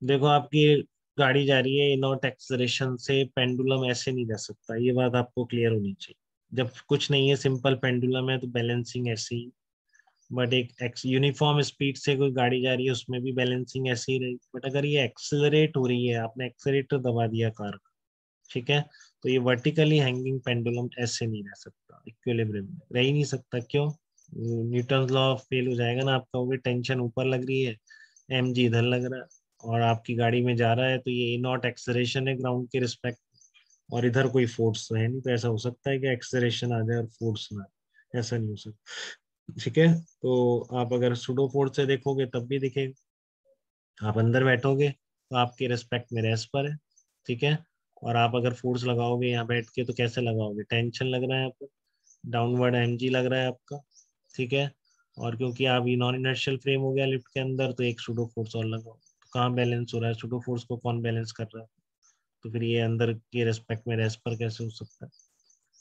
देखो आपकी गाड़ी जा रही है नॉट एक्सलरेशन से, पेंडुलम ऐसे नहीं रह सकता, ये बात आपको क्लियर होनी चाहिए। जब कुछ नहीं है, सिंपल पेंडुलम है, तो बैलेंसिंग ऐसे ही। बट एक यूनिफॉर्म स्पीड से कोई गाड़ी जा रही है, उसमें भी बैलेंसिंग ऐसे ही रहेगी। बट अगर ये एक्सेलरेट हो रही है, आपने एक्सेलरेटर दबा दिया कार का, ठीक है, तो ये वर्टिकली हैंगिंग पेंडुलम ऐसे नहीं रह सकता, इक्विलिब्रियम में रह ही नहीं सकता। क्यों? न्यूटन लॉ फेल हो जाएगा ना आपका। वो टेंशन ऊपर लग रही है, एम जी इधर लग रहा है, और आपकी गाड़ी में जा रहा है, तो ये नॉट एक्सेलरेशन है ग्राउंड के रिस्पेक्ट, और इधर कोई फोर्स तो है नहीं। तो ऐसा हो सकता है कि एक्सेलरेशन आ जाए और फोर्स ना आए? ऐसा नहीं हो सकता। ठीक है, तो आप अगर सुडो फोर्स से देखोगे तब भी दिखेगा। आप अंदर बैठोगे तो आपके रिस्पेक्ट में रेस्ट पर है, ठीक है। और आप अगर फोर्स लगाओगे यहाँ बैठ के, तो कैसे लगाओगे? टेंशन लग रहा है आपको, डाउनवर्ड एमजी लग रहा है आपका, ठीक है। और क्योंकि आप ये नॉन इनर्शियल फ्रेम हो गया लिफ्ट के अंदर, तो एक सुडो फोर्स और लगाओ, तो कहाँ बैलेंस हो रहा है? सुडो फोर्स को कौन बैलेंस कर रहा है? तो फिर ये अंदर के रेस्पेक्ट में रेस्ट पर कैसे हो सकता है?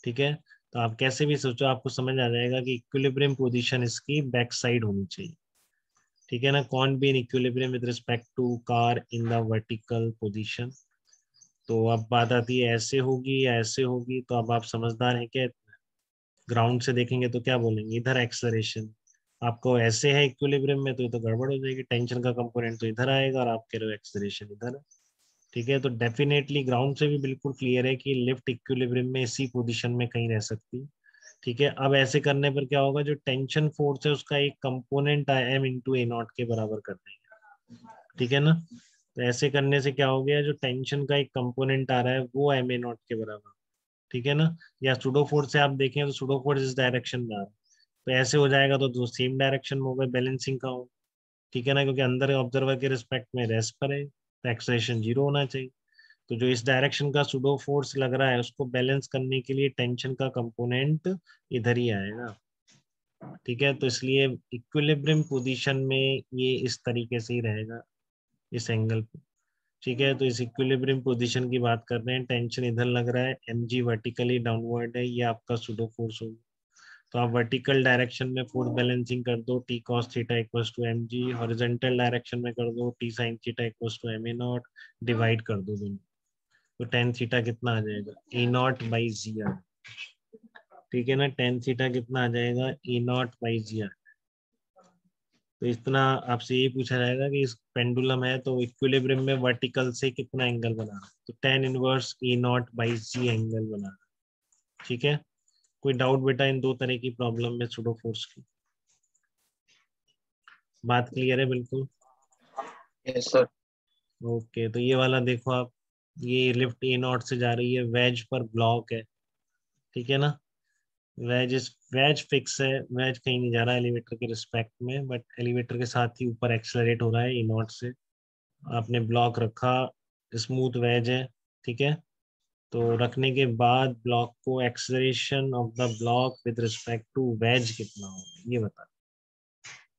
ठीक है। तो आप कैसे भी सोचो, आपको समझ आ जाएगा कि इक्विलिब्रियम पोजीशन इसकी बैक साइड होनी चाहिए, ठीक है ना। कौन be in equilibrium with respect to car in the vertical position. तो अब बात आती है ऐसे होगी या ऐसे होगी, तो अब आप समझदार हैं क्या? ग्राउंड से देखेंगे तो क्या बोलेंगे? इधर एक्सलरेशन आपको ऐसे है इक्विलिब्रियम में, तो ये तो गड़बड़ हो जाएगी, टेंशन का कंपोनेंट तो इधर आएगा और आप कह रहे हो एक्सलरेशन इधर है। ठीक है, तो डेफिनेटली ग्राउंड से भी बिल्कुल क्लियर है कि लिफ्ट इक्विलिब्रियम में इसी पोजीशन में कहीं रह सकती है। ठीक है, अब ऐसे करने पर क्या होगा? जो टेंशन फोर्स है उसका एक component I am into A not के बराबर कर देंगे, ठीक है ना। तो ऐसे करने से क्या हो गया? जो टेंशन का एक कंपोनेंट आ रहा है वो एम ए नॉट के बराबर, ठीक है ना। या सुडो फोर्स से आप देखें तो सुडो फोर्स इस डायरेक्शन में आ रहा है, तो ऐसे हो जाएगा तो दो सेम डायरेक्शन में हो गए, बैलेंसिंग का हो, ठीक है ना, क्योंकि अंदर ऑब्जर्वर के रिस्पेक्ट में रेस्ट पर है, तो एक्सलेशन जीरो होना चाहिए। तो जो इस डायरेक्शन का सुडो फोर्स लग रहा है, उसको बैलेंस करने के लिए टेंशन का कंपोनेंट इधर ही आएगा, ठीक है। तो इसलिए इक्विलिब्रियम पोजीशन में ये इस तरीके से ही रहेगा, इस एंगल पे, ठीक है। तो इस इक्विलिब्रियम पोजीशन की बात कर रहे हैं, टेंशन इधर लग रहा है, एम जी वर्टिकली डाउनवर्ड है, ये आपका सुडो फोर्स होगा। तो आप वर्टिकल डायरेक्शन में फोर्स बैलेंसिंग कर दो, T cos theta equals to m g, horizontal direction में कर दो T sine theta equals to m a naught, divide कर दो दोनों, तो टेन थीटा कितना आ जाएगा? A naught by g r, ठीक है ना। टेन थीटा कितना आ जाएगा? A naught by g r. तो इतना आपसे ये पूछा जाएगा कि इस पेंडुलम है तो इक्विलिब्रियम में वर्टिकल से कितना एंगल बना रहा है, तो tan inverse a naught by g angle बना रहा है, ठीक है। कोई डाउट बेटा इन दो तरह की प्रॉब्लम में सुडो फोर्स की? बात क्लियर है बिल्कुल? Yes sir. ओके, तो ये वाला देखो आप, ये लिफ्ट ए नॉट से जा रही है, वेज पर ब्लॉक है, ठीक है ना। वेज फिक्स है, वेज कहीं नहीं जा रहा है एलिवेटर के रिस्पेक्ट में, बट एलिवेटर के साथ ही ऊपर एक्सेलरेट हो रहा है ए नॉट से। आपने ब्लॉक रखा, स्मूथ वेज है, ठीक है। तो रखने के बाद ब्लॉक को acceleration of the block with respect to wedge कितना होगा ये बता,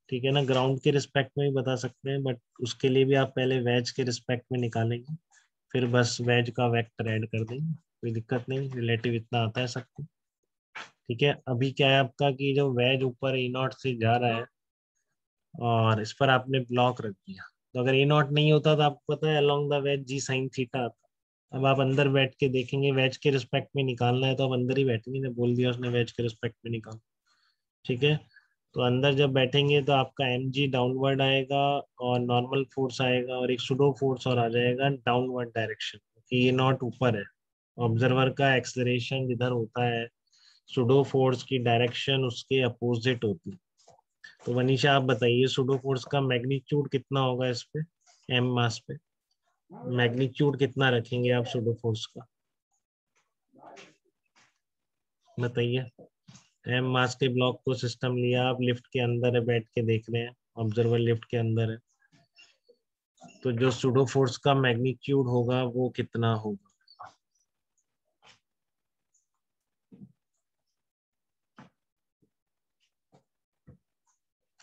ठीक है ना। ग्राउंड के रिस्पेक्ट में भी बता सकते हैं, बट उसके लिए भी आप पहले वेज के रिस्पेक्ट में निकालेंगे, फिर बस वेज का वेक्टर ऐड कर देंगे, कोई दिक्कत नहीं, रिलेटिव इतना आता है सबको। ठीक है, अभी क्या है आपका कि जो वेज ऊपर ए नॉट से जा रहा है और इस पर आपने ब्लॉक रख दिया, तो अगर ए नॉट नहीं होता तो आपको पता है along the wedge g sine theta आता। अब आप अंदर बैठ के देखेंगे, वेज के रिस्पेक्ट में निकालना है तो आप अंदर ही बैठेंगे, ने बोल दिया उसने वेज के रिस्पेक्ट में निकाल, ठीक है। तो अंदर जब बैठेंगे तो आपका एम जी डाउनवर्ड आएगा और नॉर्मल फोर्स आएगा और एक सुडो फोर्स और आ जाएगा डाउनवर्ड डायरेक्शन, कि ये नॉट ऊपर है, ऑब्जर्वर का एक्सलरेशन जिधर होता है, सुडो फोर्स की डायरेक्शन उसके अपोजिट होती है। तो मनीषा आप बताइए सुडो फोर्स का मैग्नीट्यूड कितना होगा इस पे, एम मास पे? मैग्नीट्यूड कितना रखेंगे आप सुडो फोर्स का, बताइए। एम मास के ब्लॉक को सिस्टम लिया, आप लिफ्ट के अंदर है, बैठ के देख रहे हैं, ऑब्जर्वर लिफ्ट के अंदर है, तो जो सुडो फोर्स का मैग्नीट्यूड होगा वो कितना होगा?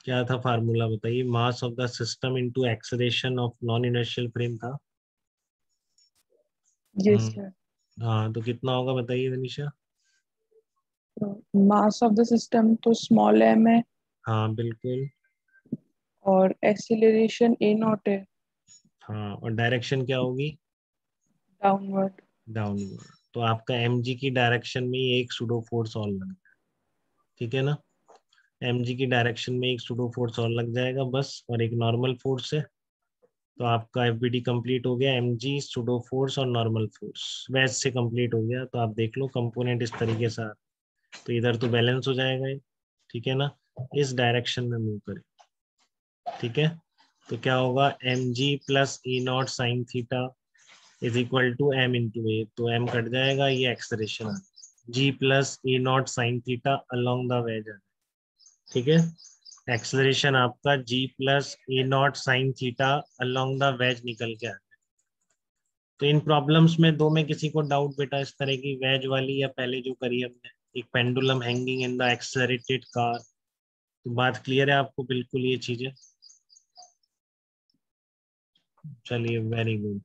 क्या था फार्मूला बताइए? Mass of the system into acceleration of non inertial frame था। यस हम्म, सर। हाँ, तो कितना होगा बताइए Manisha? Mass of the system तो स्मॉल एम है हाँ बिल्कुल। और एक्सीलरेशन ए नॉट है। हाँ, और डायरेक्शन क्या होगी? डाउनवर्ड। डाउनवर्ड। तो आपका mg की डायरेक्शन में ही एक सूडो फोर्स और लग जाएगा, ठीक है ना? mg की डायरेक्शन में एक सूडो फोर्स और लग जाएगा बस, और एक नॉर्मल फोर्स है। तो आपका एफबीडी कंप्लीट हो गया, mg, सूडो फोर्स और नॉर्मल फोर्स वैज से कंप्लीट हो गया। तो आप देख लो कंपोनेंट इस तरीके से, तो इधर तो बैलेंस हो जाएगा ये, ठीक है ना? इस डायरेक्शन में मूव करें, ठीक है? तो क्या होगा, mg plus a naught sine theta is equal to m into a. तो m कट जाएगा, ये एक्सलेरेशन है, g plus a naught sine theta along the wedge है, ठीक है? एक्सलेरेशन आपका g plus a naught sine theta along the wedge निकल के आ गया। तो इन प्रॉब्लम्स में दो में किसी को डाउट बेटा इस तरह की, वेज वाली या पहले जो करी हमने, एक pendulum hanging in the accelerated car? तो बात क्लियर है आपको बिल्कुल ये चीजें? चलिए, वेरी गुड।